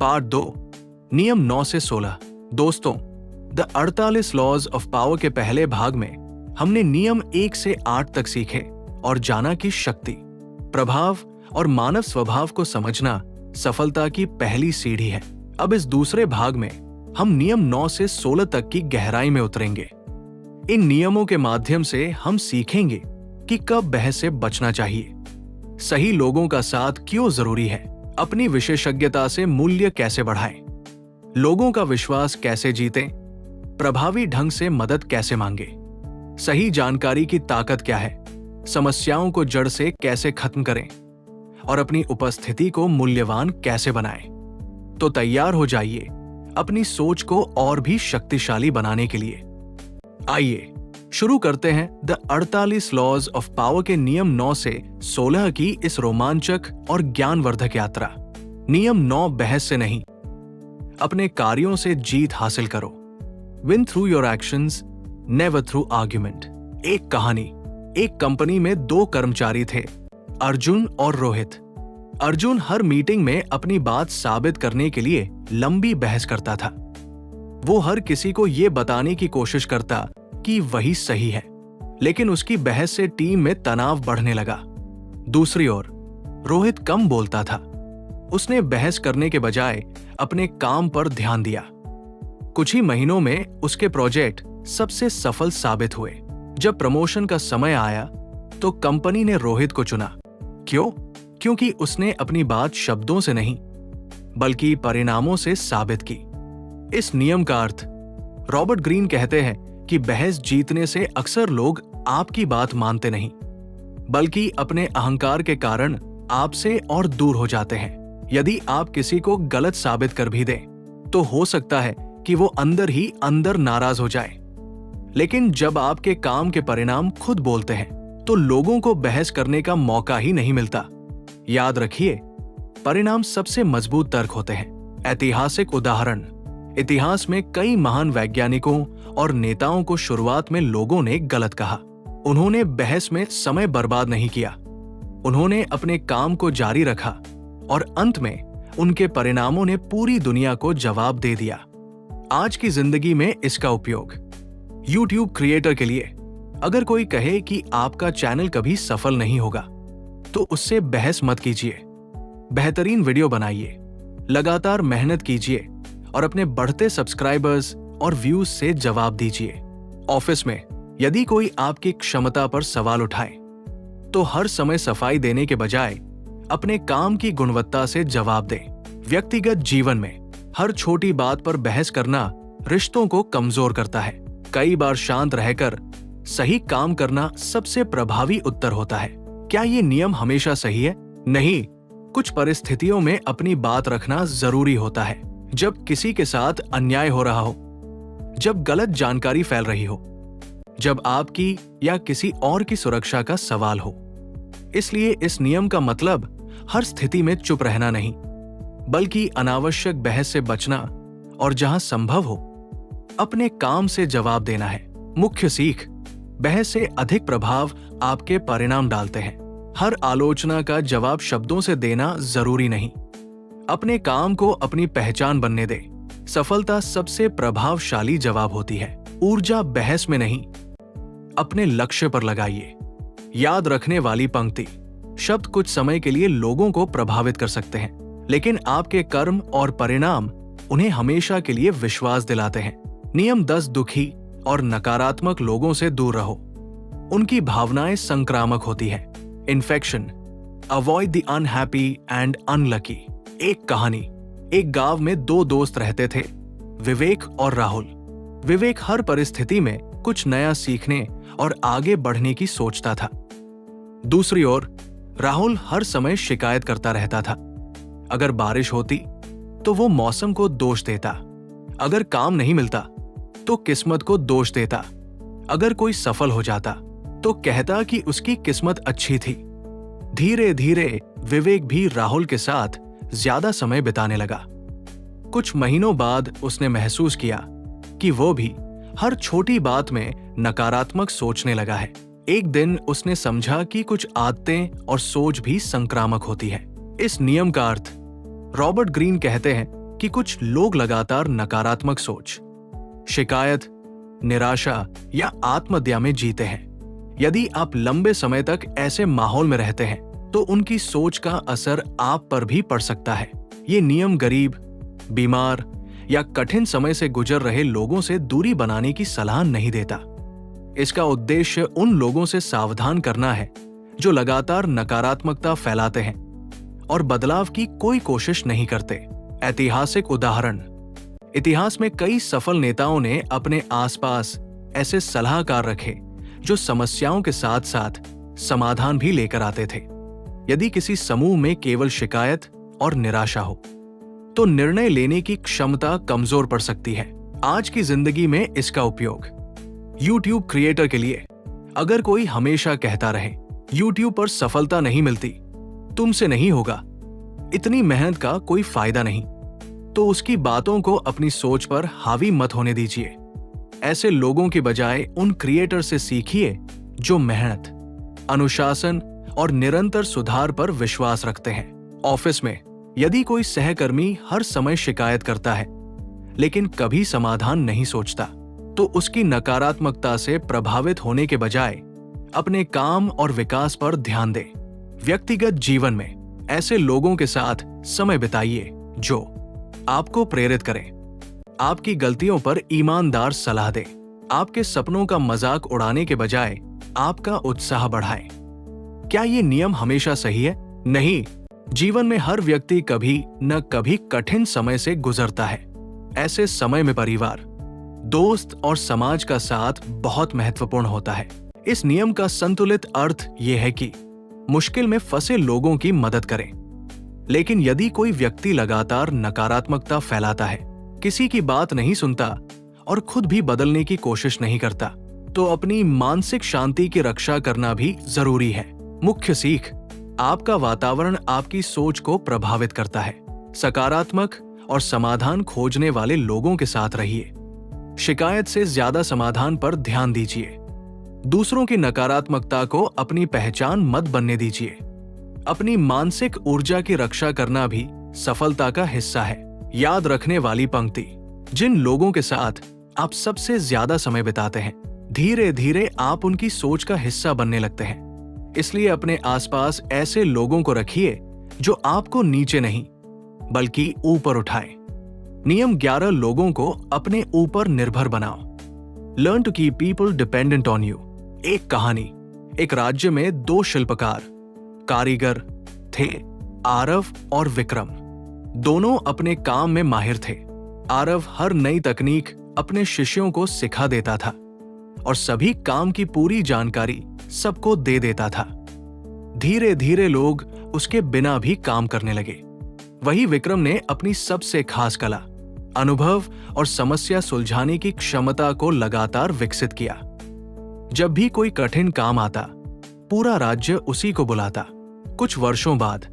Part 2, नियम 9 से 16। दोस्तों, द 48 लॉज ऑफ पावर के पहले भाग में हमने नियम 1 से 8 तक सीखे और जाना कि शक्ति, प्रभाव और मानव स्वभाव को समझना सफलता की पहली सीढ़ी है। अब इस दूसरे भाग में हम नियम 9 से 16 तक की गहराई में उतरेंगे। इन नियमों के माध्यम से हम सीखेंगे कि कब बहस से बचना चाहिए, सही लोगों का साथ क्यों जरूरी है, अपनी विशेषज्ञता से मूल्य कैसे बढ़ाएं, लोगों का विश्वास कैसे जीतें, प्रभावी ढंग से मदद कैसे मांगे, सही जानकारी की ताकत क्या है, समस्याओं को जड़ से कैसे खत्म करें और अपनी उपस्थिति को मूल्यवान कैसे बनाएं। तो तैयार हो जाइए अपनी सोच को और भी शक्तिशाली बनाने के लिए। आइए शुरू करते हैं द 48 लॉज ऑफ पावर के नियम 9 से 16 की इस रोमांचक और ज्ञानवर्धक यात्रा। नियम 9, बहस से नहीं, अपने कार्यों से जीत हासिल करो। Win through your actions, never through argument. एक कहानी। एक कंपनी में 2 कर्मचारी थे, अर्जुन और रोहित। अर्जुन हर मीटिंग में अपनी बात साबित करने के लिए लंबी बहस करता था। वो हर किसी को ये बताने की कोशिश करता कि वही सही है, लेकिन उसकी बहस से टीम में तनाव बढ़ने लगा। दूसरी ओर रोहित कम बोलता था। उसने बहस करने के बजाय अपने काम पर ध्यान दिया। कुछ ही महीनों में उसके प्रोजेक्ट सबसे सफल साबित हुए। जब प्रमोशन का समय आया तो कंपनी ने रोहित को चुना। क्यों? क्योंकि उसने अपनी बात शब्दों से नहीं बल्कि परिणामों से साबित की। इस नियम का अर्थ, रॉबर्ट ग्रीन कहते हैं कि बहस जीतने से अक्सर लोग आपकी बात मानते नहीं बल्कि अपने अहंकार के कारण आपसे और दूर हो जाते हैं। यदि आप किसी को गलत साबित कर भी दें तो हो सकता है कि वो अंदर ही अंदर नाराज हो जाए, लेकिन जब आपके काम के परिणाम खुद बोलते हैं तो लोगों को बहस करने का मौका ही नहीं मिलता। याद रखिए, परिणाम सबसे मजबूत तर्क होते हैं। ऐतिहासिक उदाहरण। इतिहास में कई महान वैज्ञानिकों और नेताओं को शुरुआत में लोगों ने गलत कहा। उन्होंने बहस में समय बर्बाद नहीं किया, उन्होंने अपने काम को जारी रखा और अंत में उनके परिणामों ने पूरी दुनिया को जवाब दे दिया। आज की जिंदगी में इसका उपयोग YouTube क्रिएटर के लिए। अगर कोई कहे कि आपका चैनल कभी सफल नहीं होगा तो उससे बहस मत कीजिए। बेहतरीन वीडियो बनाइए, लगातार मेहनत कीजिए और अपने बढ़ते सब्सक्राइबर्स और व्यूज से जवाब दीजिए। ऑफिस में यदि कोई आपकी क्षमता पर सवाल उठाए तो हर समय सफाई देने के बजाय अपने काम की गुणवत्ता से जवाब दें। व्यक्तिगत जीवन में हर छोटी बात पर बहस करना रिश्तों को कमजोर करता है। कई बार शांत रहकर सही काम करना सबसे प्रभावी उत्तर होता है। क्या ये नियम हमेशा सही है? नहीं। कुछ परिस्थितियों में अपनी बात रखना जरूरी होता है। जब किसी के साथ अन्याय हो रहा हो, जब गलत जानकारी फैल रही हो, जब आपकी या किसी और की सुरक्षा का सवाल हो। इसलिए इस नियम का मतलब हर स्थिति में चुप रहना नहीं बल्कि अनावश्यक बहस से बचना और जहां संभव हो अपने काम से जवाब देना है। मुख्य सीख, बहस से अधिक प्रभाव आपके परिणाम डालते हैं। हर आलोचना का जवाब शब्दों से देना जरूरी नहीं। अपने काम को अपनी पहचान बनने दे। सफलता सबसे प्रभावशाली जवाब होती है। ऊर्जा बहस में नहीं, अपने लक्ष्य पर लगाइए। याद रखने वाली पंक्ति, शब्द कुछ समय के लिए लोगों को प्रभावित कर सकते हैं, लेकिन आपके कर्म और परिणाम उन्हें हमेशा के लिए विश्वास दिलाते हैं। नियम 10, दुखी और नकारात्मक लोगों से दूर रहो। उनकी भावनाएं संक्रामक होती है। Infection. Avoid the unhappy and unlucky. एक कहानी। एक गांव में 2 दोस्त रहते थे, विवेक और राहुल। विवेक हर परिस्थिति में कुछ नया सीखने और आगे बढ़ने की सोचता था। दूसरी ओर राहुल हर समय शिकायत करता रहता था। अगर बारिश होती तो वो मौसम को दोष देता, अगर काम नहीं मिलता तो किस्मत को दोष देता, अगर कोई सफल हो जाता तो कहता कि उसकी किस्मत अच्छी थी। धीरे धीरे विवेक भी राहुल के साथ ज्यादा समय बिताने लगा। कुछ महीनों बाद उसने महसूस किया कि वो भी हर छोटी बात में नकारात्मक सोचने लगा है। एक दिन उसने समझा कि कुछ आदतें और सोच भी संक्रामक होती है। इस नियम का अर्थ, रॉबर्ट ग्रीन कहते हैं कि कुछ लोग लगातार नकारात्मक सोच, शिकायत, निराशा या आत्महत्या में जीते हैं। यदि आप लंबे समय तक ऐसे माहौल में रहते हैं तो उनकी सोच का असर आप पर भी पड़ सकता है। ये नियम गरीब, बीमार या कठिन समय से गुजर रहे लोगों से दूरी बनाने की सलाह नहीं देता। इसका उद्देश्य उन लोगों से सावधान करना है जो लगातार नकारात्मकता फैलाते हैं और बदलाव की कोई कोशिश नहीं करते। ऐतिहासिक उदाहरण: इतिहास में कई सफल नेताओं ने अपने आसपास ऐसे सलाहकार रखे जो समस्याओं के साथ साथ समाधान भी लेकर आते थे। यदि किसी समूह में केवल शिकायत और निराशा हो तो निर्णय लेने की क्षमता कमजोर पड़ सकती है। आज की जिंदगी में इसका उपयोग YouTube क्रिएटर के लिए: अगर कोई हमेशा कहता रहे YouTube पर सफलता नहीं मिलती, तुमसे नहीं होगा, इतनी मेहनत का कोई फायदा नहीं, तो उसकी बातों को अपनी सोच पर हावी मत होने दीजिए। ऐसे लोगों की बजाय उन क्रिएटर से सीखिए जो मेहनत, अनुशासन और निरंतर सुधार पर विश्वास रखते हैं। ऑफिस में यदि कोई सहकर्मी हर समय शिकायत करता है लेकिन कभी समाधान नहीं सोचता, तो उसकी नकारात्मकता से प्रभावित होने के बजाय अपने काम और विकास पर ध्यान दें। व्यक्तिगत जीवन में ऐसे लोगों के साथ समय बिताइए जो आपको प्रेरित करें, आपकी गलतियों पर ईमानदार सलाह दें, आपके सपनों का मजाक उड़ाने के बजाय आपका उत्साह बढ़ाएं। क्या ये नियम हमेशा सही है? नहीं। जीवन में हर व्यक्ति कभी न कभी कठिन समय से गुजरता है। ऐसे समय में परिवार, दोस्त और समाज का साथ बहुत महत्वपूर्ण होता है। इस नियम का संतुलित अर्थ यह है कि मुश्किल में फंसे लोगों की मदद करें, लेकिन यदि कोई व्यक्ति लगातार नकारात्मकता फैलाता है, किसी की बात नहीं सुनता और खुद भी बदलने की कोशिश नहीं करता, तो अपनी मानसिक शांति की रक्षा करना भी जरूरी है। मुख्य सीख: आपका वातावरण आपकी सोच को प्रभावित करता है। सकारात्मक और समाधान खोजने वाले लोगों के साथ रहिए। शिकायत से ज्यादा समाधान पर ध्यान दीजिए। दूसरों की नकारात्मकता को अपनी पहचान मत बनने दीजिए। अपनी मानसिक ऊर्जा की रक्षा करना भी सफलता का हिस्सा है। याद रखने वाली पंक्ति: जिन लोगों के साथ आप सबसे ज्यादा समय बिताते हैं, धीरे धीरे आप उनकी सोच का हिस्सा बनने लगते हैं। इसलिए अपने आसपास ऐसे लोगों को रखिए जो आपको नीचे नहीं बल्कि ऊपर उठाए। नियम 11: लोगों को अपने ऊपर निर्भर बनाओ। Learn to keep people dependent on you. एक कहानी: एक राज्य में दो शिल्पकार कारीगर थे, आरव और विक्रम। दोनों अपने काम में माहिर थे। आरव हर नई तकनीक अपने शिष्यों को सिखा देता था और सभी काम की पूरी जानकारी सबको दे देता था। धीरे धीरे लोग उसके बिना भी काम करने लगे। वही विक्रम ने अपनी सबसे खास कला, अनुभव और समस्या सुलझाने की क्षमता को लगातार विकसित किया। जब भी कोई कठिन काम आता, पूरा राज्य उसी को बुलाता। कुछ वर्षों बाद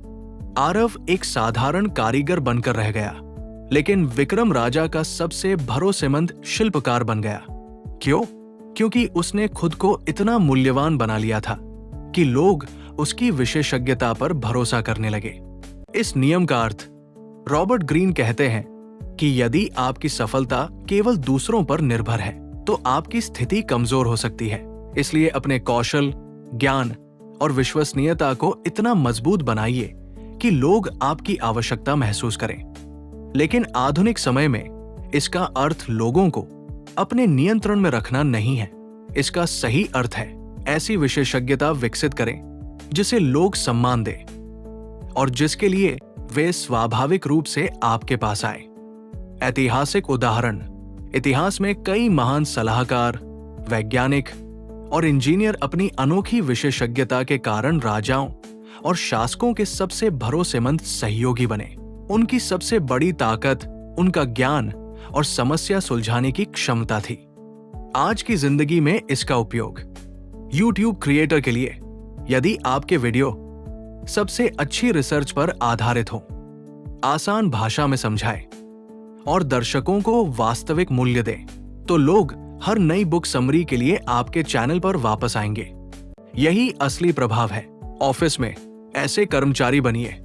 आरव एक साधारण कारीगर बनकर रह गया, लेकिन विक्रम राजा का सबसे भरोसेमंद शिल्पकार बन गया। क्यों? क्योंकि उसने खुद को इतना मूल्यवान बना लिया था कि लोग उसकी विशेषज्ञता पर भरोसा करने लगे। इस नियम का अर्थ: रॉबर्ट ग्रीन कहते हैं कि यदि आपकी सफलता केवल दूसरों पर निर्भर है तो आपकी स्थिति कमजोर हो सकती है। इसलिए अपने कौशल, ज्ञान और विश्वसनीयता को इतना मजबूत बनाइए कि लोग आपकी आवश्यकता महसूस करें। लेकिन आधुनिक समय में इसका अर्थ लोगों को अपने नियंत्रण में रखना नहीं है। इसका सही अर्थ है ऐसी विशेषज्ञता विकसित करें जिसे लोग सम्मान दें और जिसके लिए वे स्वाभाविक रूप से आपके पास आए। ऐतिहासिक उदाहरण: इतिहास में कई महान सलाहकार, वैज्ञानिक और इंजीनियर अपनी अनोखी विशेषज्ञता के कारण राजाओं और शासकों के सबसे भरोसेमंद सहयोगी बने। उनकी सबसे बड़ी ताकत उनका ज्ञान और समस्या सुलझाने की क्षमता थी। आज की जिंदगी में इसका उपयोग YouTube क्रिएटर के लिए: यदि आपके वीडियो सबसे अच्छी रिसर्च पर आधारित हो, आसान भाषा में समझाए और दर्शकों को वास्तविक मूल्य दें, तो लोग हर नई बुक समरी के लिए आपके चैनल पर वापस आएंगे। यही असली प्रभाव है। ऑफिस में ऐसे कर्मचारी बनिए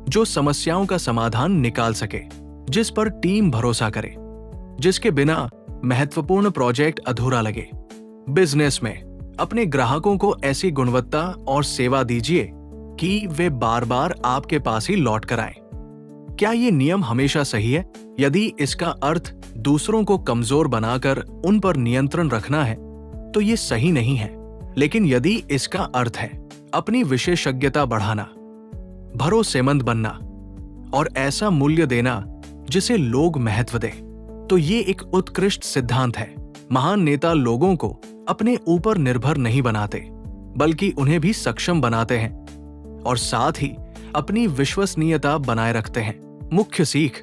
जो समस्याओं का समाधान निकाल सके, जिस पर टीम भरोसा करे, जिसके बिना महत्वपूर्ण प्रोजेक्ट अधूरा लगे। बिजनेस में अपने ग्राहकों को ऐसी गुणवत्ता और सेवा दीजिए कि वे बार बार आपके पास ही लौट कर आएं। क्या ये नियम हमेशा सही है? यदि इसका अर्थ दूसरों को कमजोर बनाकर उन पर नियंत्रण रखना है, तो ये सही नहीं है। लेकिन यदि इसका अर्थ है अपनी विशेषज्ञता बढ़ाना, भरोसेमंद बनना और ऐसा मूल्य देना जिसे लोग महत्व दें, तो ये एक उत्कृष्ट सिद्धांत है। महान नेता लोगों को अपने ऊपर निर्भर नहीं बनाते, बल्कि उन्हें भी सक्षम बनाते हैं और साथ ही अपनी विश्वसनीयता बनाए रखते हैं। मुख्य सीख,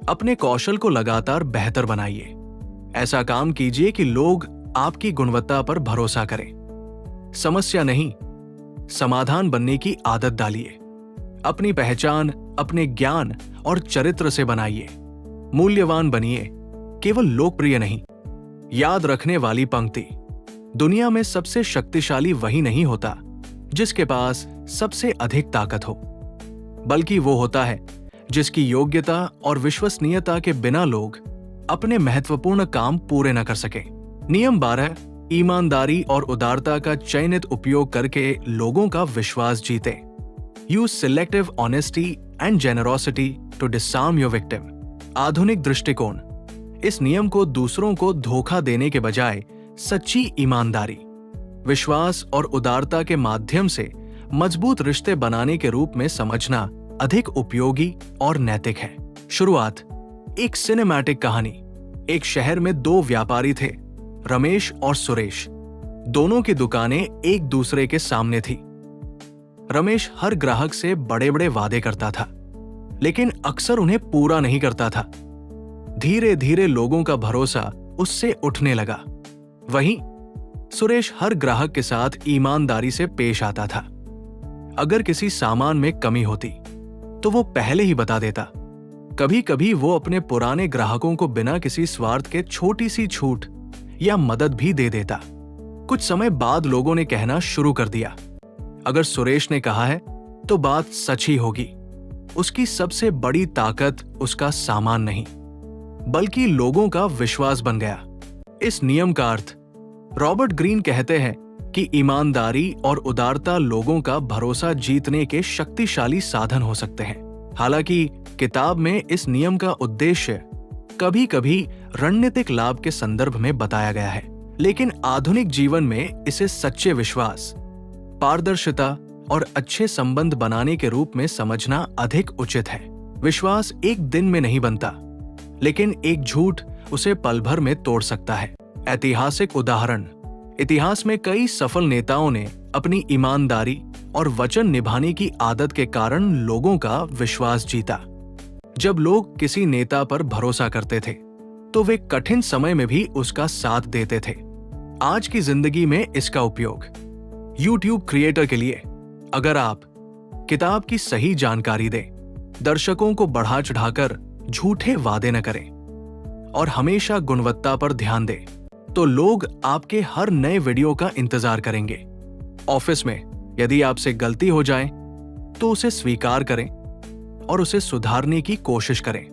अपने कौशल को लगातार बेहतर बनाइए। ऐसा काम कीजिए कि लोग आपकी गुणवत्ता पर भरोसा करें। समस्या नहीं, समाधान बनने की आदत डालिए। अपनी पहचान अपने ज्ञान और चरित्र से बनाइए। मूल्यवान बनिए, केवल लोकप्रिय नहीं। याद रखने वाली पंक्ति, दुनिया में सबसे शक्तिशाली वही नहीं होता जिसके पास सबसे अधिक ताकत हो, बल्कि वो होता है जिसकी योग्यता और विश्वसनीयता के बिना लोग अपने महत्वपूर्ण काम पूरे न कर सके। नियम 12, ईमानदारी और उदारता का चयनित उपयोग करके लोगों का विश्वास जीते। Use selective honesty and generosity to disarm your victim. आधुनिक दृष्टिकोण, इस नियम को दूसरों को धोखा देने के बजाय सच्ची ईमानदारी, विश्वास और उदारता के माध्यम से मजबूत रिश्ते बनाने के रूप में समझना अधिक उपयोगी और नैतिक है। शुरुआत, एक सिनेमैटिक कहानी। एक शहर में दो व्यापारी थे, रमेश और सुरेश। दोनों की दुकानें एक दूसरे के सामने थी। रमेश हर ग्राहक से बड़े बड़े वादे करता था, लेकिन अक्सर उन्हें पूरा नहीं करता था। धीरे धीरे लोगों का भरोसा उससे उठने लगा। वहीं सुरेश हर ग्राहक के साथ ईमानदारी से पेश आता था। अगर किसी सामान में कमी होती तो वो पहले ही बता देता। कभी कभी वो अपने पुराने ग्राहकों को बिना किसी स्वार्थ के छोटी सी छूट या मदद भी दे देता। कुछ समय बाद लोगों ने कहना शुरू कर दिया, अगर सुरेश ने कहा है तो बात सच ही होगी। उसकी सबसे बड़ी ताकत उसका सामान नहीं, बल्कि लोगों का विश्वास बन गया। इस नियम का अर्थ, रॉबर्ट ग्रीन कहते हैं कि ईमानदारी और उदारता लोगों का भरोसा जीतने के शक्तिशाली साधन हो सकते हैं। हालांकि किताब में इस नियम का उद्देश्य कभी कभी रणनीतिक लाभ के संदर्भ में बताया गया है, लेकिन आधुनिक जीवन में इसे सच्चे विश्वास, पारदर्शिता और अच्छे संबंध बनाने के रूप में समझना अधिक उचित है। विश्वास एक दिन में नहीं बनता, लेकिन एक झूठ उसे पल भर में तोड़ सकता है। ऐतिहासिक उदाहरण, इतिहास में कई सफल नेताओं ने अपनी ईमानदारी और वचन निभाने की आदत के कारण लोगों का विश्वास जीता। जब लोग किसी नेता पर भरोसा करते थे, तो वे कठिन समय में भी उसका साथ देते थे। आज की जिंदगी में इसका उपयोग YouTube क्रिएटर के लिए, अगर आप किताब की सही जानकारी दें, दर्शकों को बढ़ा चढ़ाकर झूठे वादे न करें और हमेशा गुणवत्ता पर ध्यान दें, तो लोग आपके हर नए वीडियो का इंतजार करेंगे। ऑफिस में यदि आपसे गलती हो जाए तो उसे स्वीकार करें और उसे सुधारने की कोशिश करें।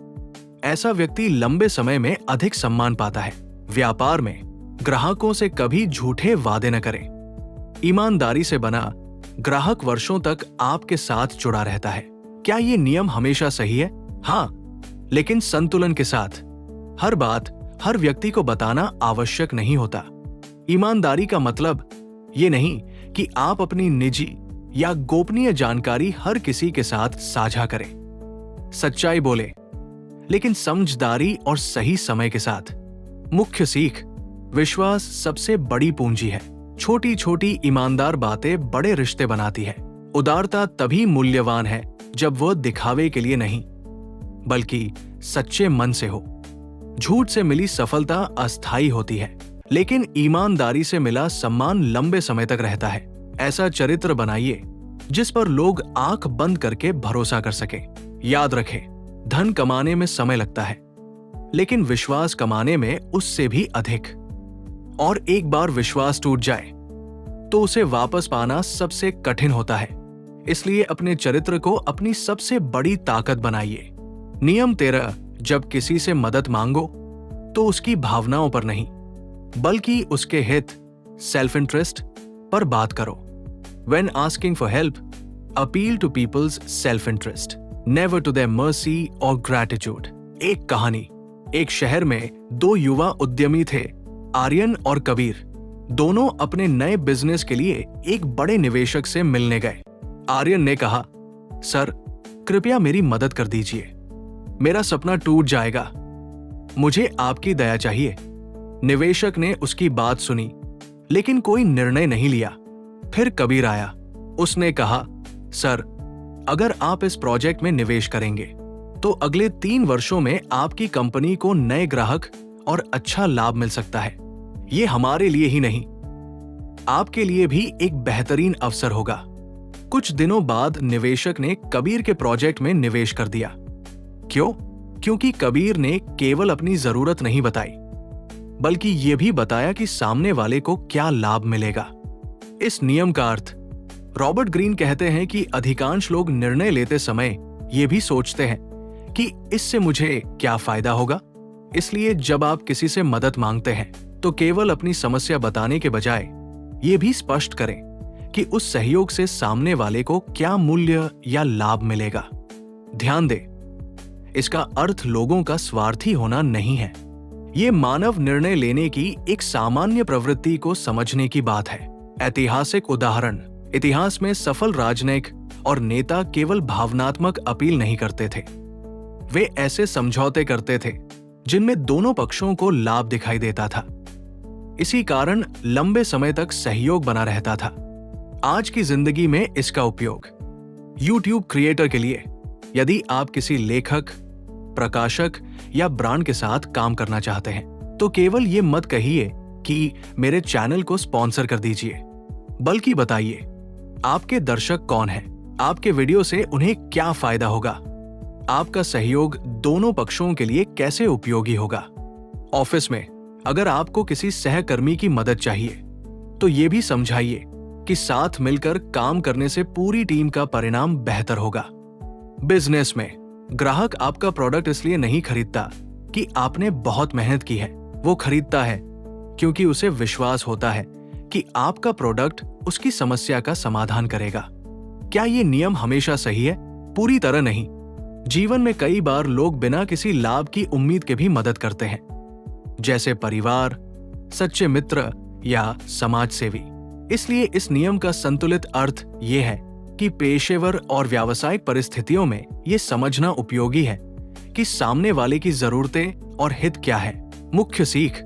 ऐसा व्यक्ति लंबे समय में अधिक सम्मान पाता है। व्यापार में ग्राहकों से कभी झूठे वादे न करें। ईमानदारी से बना ग्राहक वर्षों तक आपके साथ जुड़ा रहता है। क्या ये नियम हमेशा सही है? हाँ, लेकिन संतुलन के साथ। हर बात हर व्यक्ति को बताना आवश्यक नहीं होता। ईमानदारी का मतलब ये नहीं कि आप अपनी निजी या गोपनीय जानकारी हर किसी के साथ साझा करें। सच्चाई बोले, लेकिन समझदारी और सही समय के साथ। मुख्य सीख, विश्वास सबसे बड़ी पूंजी है। छोटी छोटी ईमानदार बातें बड़े रिश्ते बनाती है। उदारता तभी मूल्यवान है जब वह दिखावे के लिए नहीं, बल्कि सच्चे मन से हो। झूठ से मिली सफलता अस्थायी होती है, लेकिन ईमानदारी से मिला सम्मान लंबे समय तक रहता है। ऐसा चरित्र बनाइए जिस पर लोग आंख बंद करके भरोसा कर सके। याद रखें, धन कमाने में समय लगता है, लेकिन विश्वास कमाने में उससे भी अधिक। और एक बार विश्वास टूट जाए तो उसे वापस पाना सबसे कठिन होता है। इसलिए अपने चरित्र को अपनी सबसे बड़ी ताकत बनाइए। नियम 13, जब किसी से मदद मांगो तो उसकी भावनाओं पर नहीं, बल्कि उसके हित, सेल्फ इंटरेस्ट पर बात करो। When asking for help, appeal to people's self-interest, never to their mercy or gratitude. एक कहानी। एक शहर में दो युवा उद्यमी थे, आर्यन और कबीर। दोनों अपने नए बिजनेस के लिए एक बड़े निवेशक से मिलने गए। आर्यन ने कहा, सर, कृपया मेरी मदद कर दीजिए, मेरा सपना टूट जाएगा, मुझे आपकी दया चाहिए। निवेशक ने उसकी बात सुनी, लेकिन कोई निर्णय नहीं लिया। फिर कबीर आया। उसने कहा, सर, अगर आप इस प्रोजेक्ट में निवेश करेंगे तो अगले 3 वर्षों में आपकी कंपनी को नए ग्राहक और अच्छा लाभ मिल सकता है। ये हमारे लिए ही नहीं, आपके लिए भी एक बेहतरीन अवसर होगा। कुछ दिनों बाद निवेशक ने कबीर के प्रोजेक्ट में निवेश कर दिया। क्यों? क्योंकि कबीर ने केवल अपनी जरूरत नहीं बताई, बल्कि यह भी बताया कि सामने वाले को क्या लाभ मिलेगा। इस नियम का अर्थ, रॉबर्ट ग्रीन कहते हैं कि अधिकांश लोग निर्णय लेते समय ये भी सोचते हैं कि इससे मुझे क्या फायदा होगा। इसलिए जब आप किसी से मदद मांगते हैं तो केवल अपनी समस्या बताने के बजाय ये भी स्पष्ट करें कि उस सहयोग से सामने वाले को क्या मूल्य या लाभ मिलेगा। ध्यान दें, इसका अर्थ लोगों का स्वार्थी होना नहीं है। ये मानव निर्णय लेने की एक सामान्य प्रवृत्ति को समझने की बात है। ऐतिहासिक उदाहरण, इतिहास में सफल राजनयिक और नेता केवल भावनात्मक अपील नहीं करते थे, वे ऐसे समझौते करते थे जिनमें दोनों पक्षों को लाभ दिखाई देता था। इसी कारण लंबे समय तक सहयोग बना रहता था। आज की जिंदगी में इसका उपयोग YouTube क्रिएटर के लिए, यदि आप किसी लेखक, प्रकाशक या ब्रांड के साथ काम करना चाहते हैं तो केवल ये मत कहिए कि मेरे चैनल को स्पॉन्सर कर दीजिए, बल्कि बताइए आपके दर्शक कौन हैं, आपके वीडियो से उन्हें क्या फायदा होगा, आपका सहयोग दोनों पक्षों के लिए कैसे उपयोगी होगा। ऑफिस में अगर आपको किसी सहकर्मी की मदद चाहिए तो ये भी समझाइए कि साथ मिलकर काम करने से पूरी टीम का परिणाम बेहतर होगा। बिजनेस में ग्राहक आपका प्रोडक्ट इसलिए नहीं खरीदता कि आपने बहुत मेहनत की है, वो खरीदता है क्योंकि उसे विश्वास होता है कि आपका प्रोडक्ट उसकी समस्या का समाधान करेगा। क्या ये नियम हमेशा सही है? पूरी तरह नहीं। जीवन में कई बार लोग बिना किसी लाभ की उम्मीद के भी मदद करते हैं, जैसे परिवार, सच्चे मित्र या समाज सेवी। इसलिए इस नियम का संतुलित अर्थ ये है कि पेशेवर और व्यावसायिक परिस्थितियों में यह समझना उपयोगी है कि सामने वाले की जरूरतें और हित क्या है। मुख्य सीख,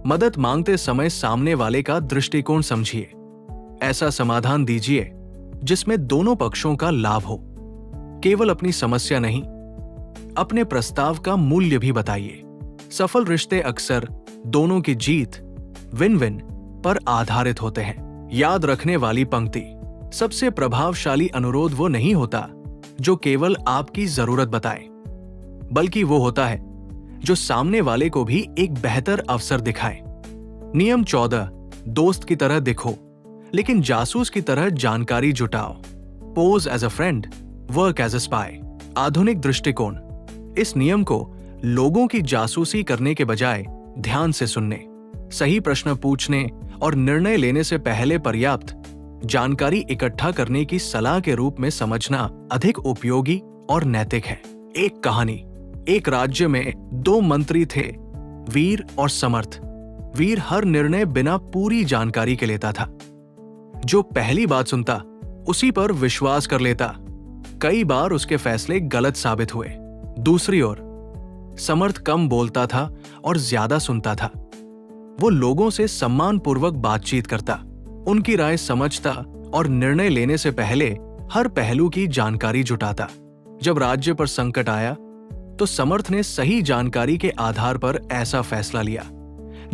मदद मांगते समय सामने वाले का दृष्टिकोण समझिए। ऐसा समाधान दीजिए जिसमें दोनों पक्षों का लाभ हो। केवल अपनी समस्या नहीं, अपने प्रस्ताव का मूल्य भी बताइए। सफल रिश्ते अक्सर दोनों की जीत, विन विन पर आधारित होते हैं। याद रखने वाली पंक्ति, सबसे प्रभावशाली अनुरोध वो नहीं होता जो केवल आपकी जरूरत बताए, बल्कि वो होता है जो सामने वाले को भी एक बेहतर अवसर दिखाए। नियम 14, दोस्त की तरह दिखो लेकिन जासूस की तरह जानकारी जुटाओ। Pose as a friend, work as a spy. आधुनिक दृष्टिकोण, इस नियम को लोगों की जासूसी करने के बजाय ध्यान से सुनने, सही प्रश्न पूछने और निर्णय लेने से पहले पर्याप्त जानकारी इकट्ठा करने की सलाह के रूप में समझना अधिक उपयोगी और नैतिक है। एक कहानी, एक राज्य में 2 मंत्री थे, वीर और समर्थ। वीर हर निर्णय बिना पूरी जानकारी के लेता था। जो पहली बात सुनता उसी पर विश्वास कर लेता। कई बार उसके फैसले गलत साबित हुए। दूसरी ओर समर्थ कम बोलता था और ज्यादा सुनता था। वो लोगों से सम्मानपूर्वक बातचीत करता, उनकी राय समझता और निर्णय लेने से पहले हर पहलू की जानकारी जुटाता। जब राज्य पर संकट आया तो समर्थ ने सही जानकारी के आधार पर ऐसा फैसला लिया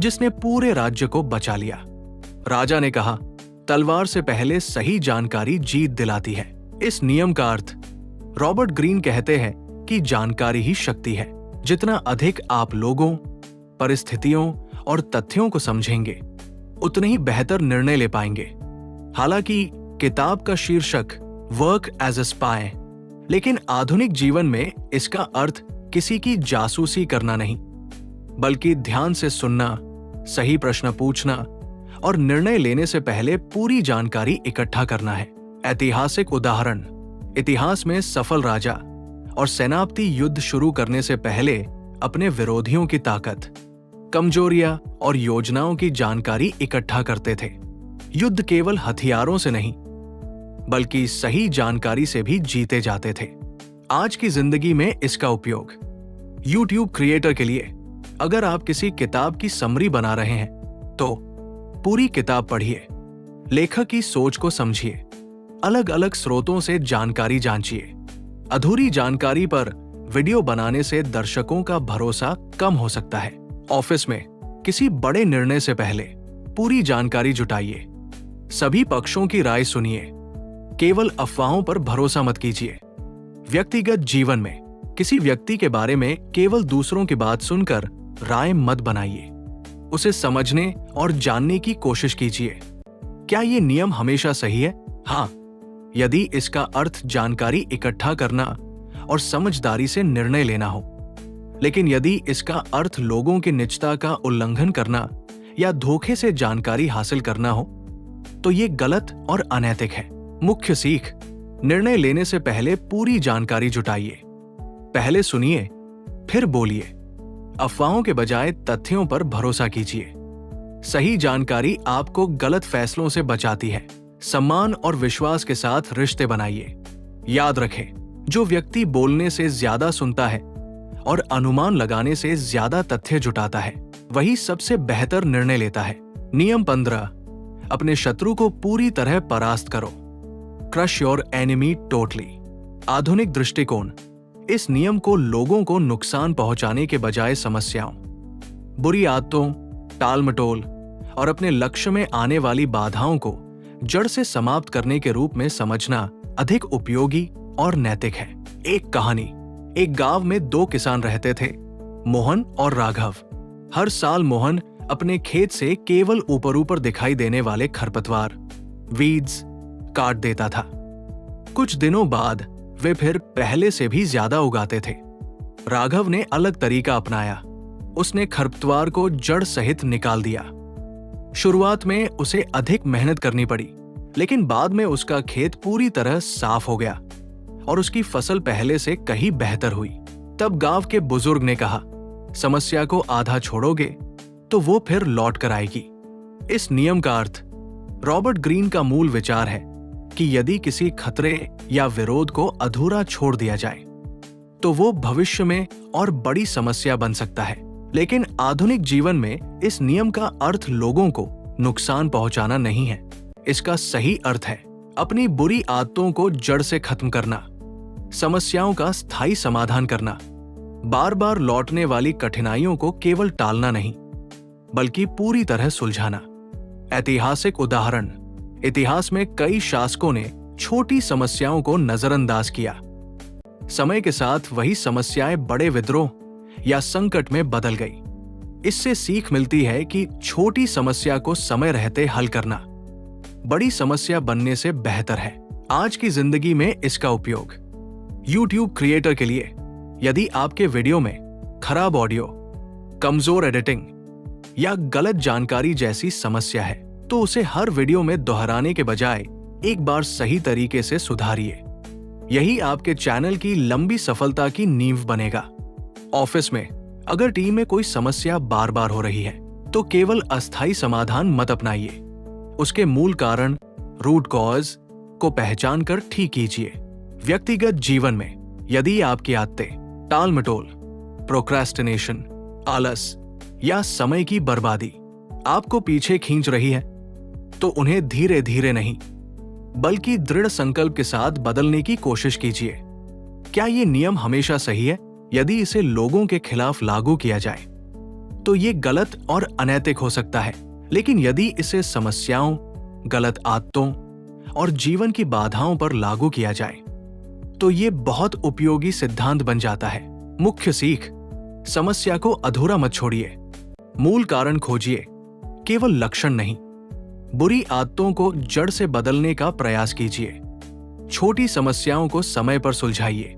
जिसने पूरे राज्य को बचा लिया। राजा ने कहा, तलवार से पहले सही जानकारी जीत दिलाती है। इस नियम का अर्थ, रॉबर्ट ग्रीन कहते हैं कि जानकारी ही शक्ति है। जितना अधिक आप लोगों, परिस्थितियों और तथ्यों को समझेंगे उतने ही बेहतर निर्णय ले पाएंगे। हालांकि किताब का शीर्षक वर्क एज अ स्पाई, लेकिन आधुनिक जीवन में इसका अर्थ किसी की जासूसी करना नहीं, बल्कि ध्यान से सुनना, सही प्रश्न पूछना और निर्णय लेने से पहले पूरी जानकारी इकट्ठा करना है। ऐतिहासिक उदाहरण: इतिहास में सफल राजा और सेनापति युद्ध शुरू करने से पहले अपने विरोधियों की ताकत, कमजोरियां और योजनाओं की जानकारी इकट्ठा करते थे। युद्ध केवल हथियारों से नहीं, बल्कि सही जानकारी से भी जीते जाते थे। आज की जिंदगी में इसका उपयोग YouTube क्रिएटर के लिए, अगर आप किसी किताब की समरी बना रहे हैं तो पूरी किताब पढ़िए, लेखक की सोच को समझिए, अलग अलग स्रोतों से जानकारी जांचिए। अधूरी जानकारी पर वीडियो बनाने से दर्शकों का भरोसा कम हो सकता है। ऑफिस में किसी बड़े निर्णय से पहले पूरी जानकारी जुटाइए, सभी पक्षों की राय सुनिए, केवल अफवाहों पर भरोसा मत कीजिए। व्यक्तिगत जीवन में किसी व्यक्ति के बारे में केवल दूसरों की बात सुनकर राय मत बनाइए, उसे समझने और जानने की कोशिश कीजिए। क्या ये नियम हमेशा सही है? हाँ, यदि इसका अर्थ जानकारी इकट्ठा करना और समझदारी से निर्णय लेना हो। लेकिन यदि इसका अर्थ लोगों की निजता का उल्लंघन करना या धोखे से जानकारी हासिल करना हो, तो ये गलत और अनैतिक है। मुख्य सीख: निर्णय लेने से पहले पूरी जानकारी जुटाइए। पहले सुनिए, फिर बोलिए। अफवाहों के बजाय तथ्यों पर भरोसा कीजिए। सही जानकारी आपको गलत फैसलों से बचाती है। सम्मान और विश्वास के साथ रिश्ते बनाइए। याद रखें, जो व्यक्ति बोलने से ज्यादा सुनता है और अनुमान लगाने से ज्यादा तथ्य जुटाता है, वही सबसे बेहतर निर्णय लेता है। नियम 15: अपने शत्रु को पूरी तरह परास्त करो। Crush your enemy totally. आधुनिक दृष्टिकोण: इस नियम को लोगों को नुकसान पहुंचाने के बजाय समस्याओं, बुरी आदतों, टाल-मटोल और अपने लक्ष्य में आने वाली बाधाओं को जड़ से समाप्त करने के रूप में समझना अधिक उपयोगी और नैतिक है। एक कहानी: एक गांव में 2 किसान रहते थे, मोहन और राघव। हर साल मोहन अपने खेत से केवल ऊपर ऊपर दिखाई देने वाले खरपतवार, वीड्स, काट देता था। कुछ दिनों बाद वे फिर पहले से भी ज्यादा उगाते थे। राघव ने अलग तरीका अपनाया। उसने खरपतवार को जड़ सहित निकाल दिया। शुरुआत में उसे अधिक मेहनत करनी पड़ी, लेकिन बाद में उसका खेत पूरी तरह साफ हो गया और उसकी फसल पहले से कहीं बेहतर हुई। तब गांव के बुजुर्ग ने कहा, समस्या को आधा छोड़ोगे तो वो फिर लौट कर आएगी। इस नियम का अर्थ रॉबर्ट ग्रीन का मूल विचार है कि यदि किसी खतरे या विरोध को अधूरा छोड़ दिया जाए तो वो भविष्य में और बड़ी समस्या बन सकता है। लेकिन आधुनिक जीवन में इस नियम का अर्थ लोगों को नुकसान पहुंचाना नहीं है। इसका सही अर्थ है अपनी बुरी आदतों को जड़ से खत्म करना, समस्याओं का स्थायी समाधान करना, बार बार लौटने वाली कठिनाइयों को केवल टालना नहीं, बल्कि पूरी तरह सुलझाना। ऐतिहासिक उदाहरण: इतिहास में कई शासकों ने छोटी समस्याओं को नजरअंदाज किया। समय के साथ वही समस्याएं बड़े विद्रोह या संकट में बदल गई। इससे सीख मिलती है कि छोटी समस्या को समय रहते हल करना बड़ी समस्या बनने से बेहतर है। आज की जिंदगी में इसका उपयोग YouTube क्रिएटर के लिए: यदि आपके वीडियो में खराब ऑडियो, कमजोर एडिटिंग या गलत जानकारी जैसी समस्या है, तो उसे हर वीडियो में दोहराने के बजाय एक बार सही तरीके से सुधारिए। यही आपके चैनल की लंबी सफलता की नींव बनेगा। ऑफिस में अगर टीम में कोई समस्या बार बार हो रही है, तो केवल अस्थायी समाधान मत अपनाइए। उसके मूल कारण, रूट कॉज, को पहचान कर ठीक कीजिए। व्यक्तिगत जीवन में यदि आपकी आदतें टाल-मटोल, प्रोक्रेस्टिनेशन, आलस या समय की बर्बादी आपको पीछे खींच रही है, तो उन्हें धीरे धीरे नहीं बल्कि दृढ़ संकल्प के साथ बदलने की कोशिश कीजिए। क्या ये नियम हमेशा सही है? यदि इसे लोगों के खिलाफ लागू किया जाए तो ये गलत और अनैतिक हो सकता है, लेकिन यदि इसे समस्याओं, गलत आदतों और जीवन की बाधाओं पर लागू किया जाए तो ये बहुत उपयोगी सिद्धांत बन जाता है। मुख्य सीख: समस्या को अधूरा मत छोड़िए, मूल कारण खोजिए, केवल लक्षण नहीं। बुरी आदतों को जड़ से बदलने का प्रयास कीजिए। छोटी समस्याओं को समय पर सुलझाइए।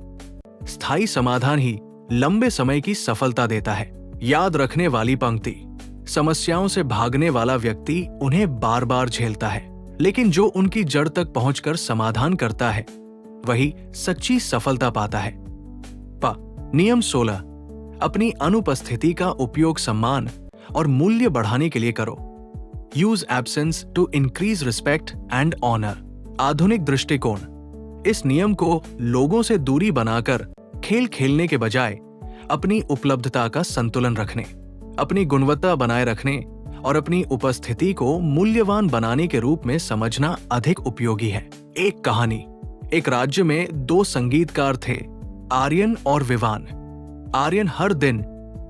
स्थायी समाधान ही लंबे समय की सफलता देता है। याद रखने वाली पंक्ति, समस्याओं से भागने वाला व्यक्ति उन्हें बार बार झेलता है, लेकिन जो उनकी जड़ तक पहुंचकर समाधान करता है वही सच्ची सफलता पाता है। नियम 16, अपनी अनुपस्थिति का उपयोग सम्मान और मूल्य बढ़ाने के लिए करो। Use absence to increase respect and honour. आधुनिक दृष्टिकोण, इस नियम को लोगों से दूरी बनाकर खेल खेलने के बजाय अपनी उपलब्धता का संतुलन रखने, अपनी गुणवत्ता बनाए रखने और अपनी उपस्थिति को मूल्यवान बनाने के रूप में समझना अधिक उपयोगी है। एक कहानी। एक राज्य में 2 संगीतकार थे, आर्यन और विवान। आर्यन हर दिन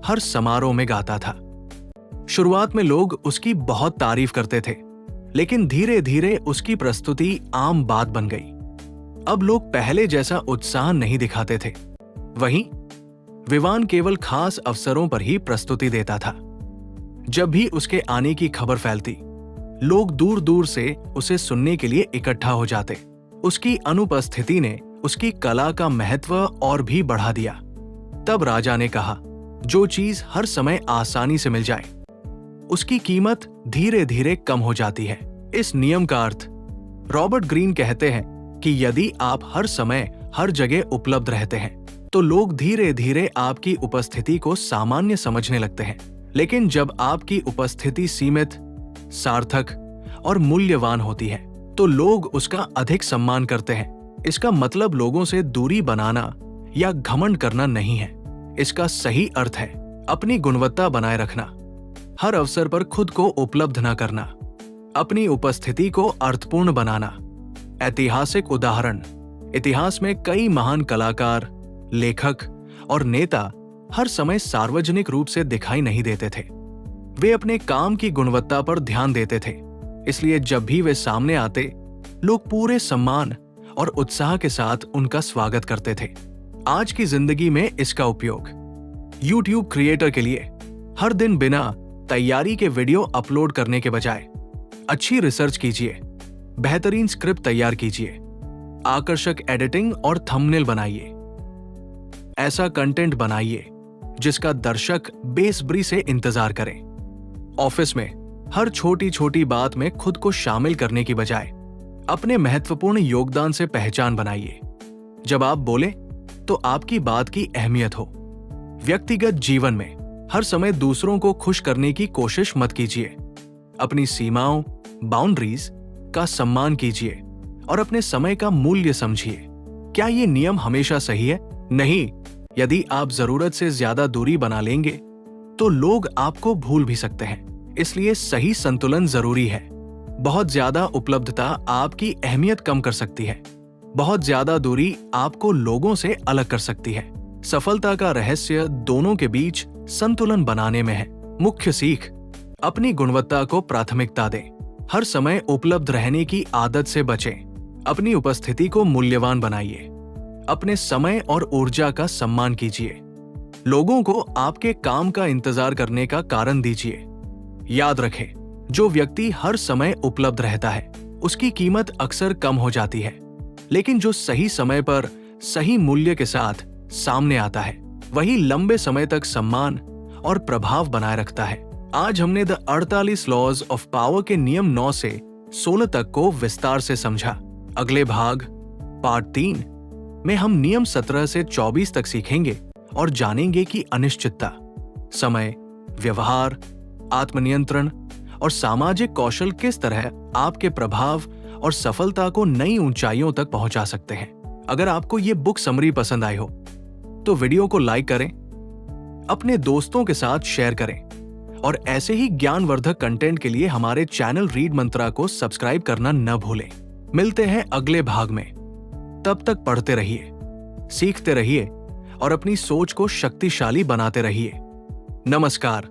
हर समारोह में गाता था। शुरुआत में लोग उसकी बहुत तारीफ करते थे, लेकिन धीरे धीरे उसकी प्रस्तुति आम बात बन गई। अब लोग पहले जैसा उत्साह नहीं दिखाते थे। वहीं विवान केवल खास अवसरों पर ही प्रस्तुति देता था। जब भी उसके आने की खबर फैलती, लोग दूर दूर से उसे सुनने के लिए इकट्ठा हो जाते। उसकी अनुपस्थिति ने उसकी कला का महत्व और भी बढ़ा दिया। तब राजा ने कहा, जो चीज हर समय आसानी से मिल जाए उसकी कीमत धीरे धीरे कम हो जाती है। इस नियम का अर्थ, रॉबर्ट ग्रीन कहते हैं कि यदि आप हर समय हर जगह उपलब्ध रहते हैं तो लोग धीरे धीरे आपकी उपस्थिति को सामान्य समझने लगते हैं। लेकिन जब आपकी उपस्थिति सीमित, सार्थक और मूल्यवान होती है तो लोग उसका अधिक सम्मान करते हैं। इसका मतलब लोगों से दूरी बनाना या घमंड करना नहीं है। इसका सही अर्थ है अपनी गुणवत्ता बनाए रखना, हर अवसर पर खुद को उपलब्ध न करना, अपनी उपस्थिति को अर्थपूर्ण बनाना। ऐतिहासिक उदाहरण, इतिहास में कई महान कलाकार, लेखक और नेता हर समय सार्वजनिक रूप से दिखाई नहीं देते थे। वे अपने काम की गुणवत्ता पर ध्यान देते थे, इसलिए जब भी वे सामने आते, लोग पूरे सम्मान और उत्साह के साथ उनका स्वागत करते थे। आज की जिंदगी में इसका उपयोग YouTube क्रिएटर के लिए हर दिन बिना तैयारी के वीडियो अपलोड करने के बजाय अच्छी रिसर्च कीजिए, बेहतरीन स्क्रिप्ट तैयार कीजिए, आकर्षक एडिटिंग और थंबनेल बनाइए। ऐसा कंटेंट बनाइए जिसका दर्शक बेसब्री से इंतजार करें। ऑफिस में हर छोटी छोटी बात में खुद को शामिल करने की बजाय अपने महत्वपूर्ण योगदान से पहचान बनाइए। जब आप बोले तो आपकी बात की अहमियत हो। व्यक्तिगत जीवन में हर समय दूसरों को खुश करने की कोशिश मत कीजिए। अपनी सीमाओं, बाउंड्रीज का सम्मान कीजिए और अपने समय का मूल्य समझिए। क्या ये नियम हमेशा सही है? नहीं। यदि आप जरूरत से ज्यादा दूरी बना लेंगे तो लोग आपको भूल भी सकते हैं। इसलिए सही संतुलन जरूरी है। बहुत ज्यादा उपलब्धता आपकी अहमियत कम कर सकती है। बहुत ज्यादा दूरी आपको लोगों से अलग कर सकती है। सफलता का रहस्य दोनों के बीच संतुलन बनाने में है। मुख्य सीख, अपनी गुणवत्ता को प्राथमिकता दें। हर समय उपलब्ध रहने की आदत से बचें। अपनी उपस्थिति को मूल्यवान बनाइए। अपने समय और ऊर्जा का सम्मान कीजिए। लोगों को आपके काम का इंतजार करने का कारण दीजिए। याद रखें, जो व्यक्ति हर समय उपलब्ध रहता है उसकी कीमत अक्सर कम हो जाती है, लेकिन जो सही समय पर सही मूल्य के साथ सामने आता है वही लंबे समय तक सम्मान और प्रभाव बनाए रखता है। आज हमने द 48 लॉज ऑफ पावर के नियम 9 से 16 तक को विस्तार से समझा। अगले भाग पार्ट 3 में हम नियम 17 से 24 तक सीखेंगे और जानेंगे कि अनिश्चितता, समय, व्यवहार, आत्मनियंत्रण और सामाजिक कौशल किस तरह आपके प्रभाव और सफलता को नई ऊंचाइयों तक पहुंचा सकते हैं। अगर आपको ये बुक समरी पसंद आई हो तो वीडियो को लाइक करें, अपने दोस्तों के साथ शेयर करें और ऐसे ही ज्ञानवर्धक कंटेंट के लिए हमारे चैनल रीड मंत्रा को सब्सक्राइब करना न भूलें। मिलते हैं अगले भाग में। तब तक पढ़ते रहिए, सीखते रहिए और अपनी सोच को शक्तिशाली बनाते रहिए। नमस्कार।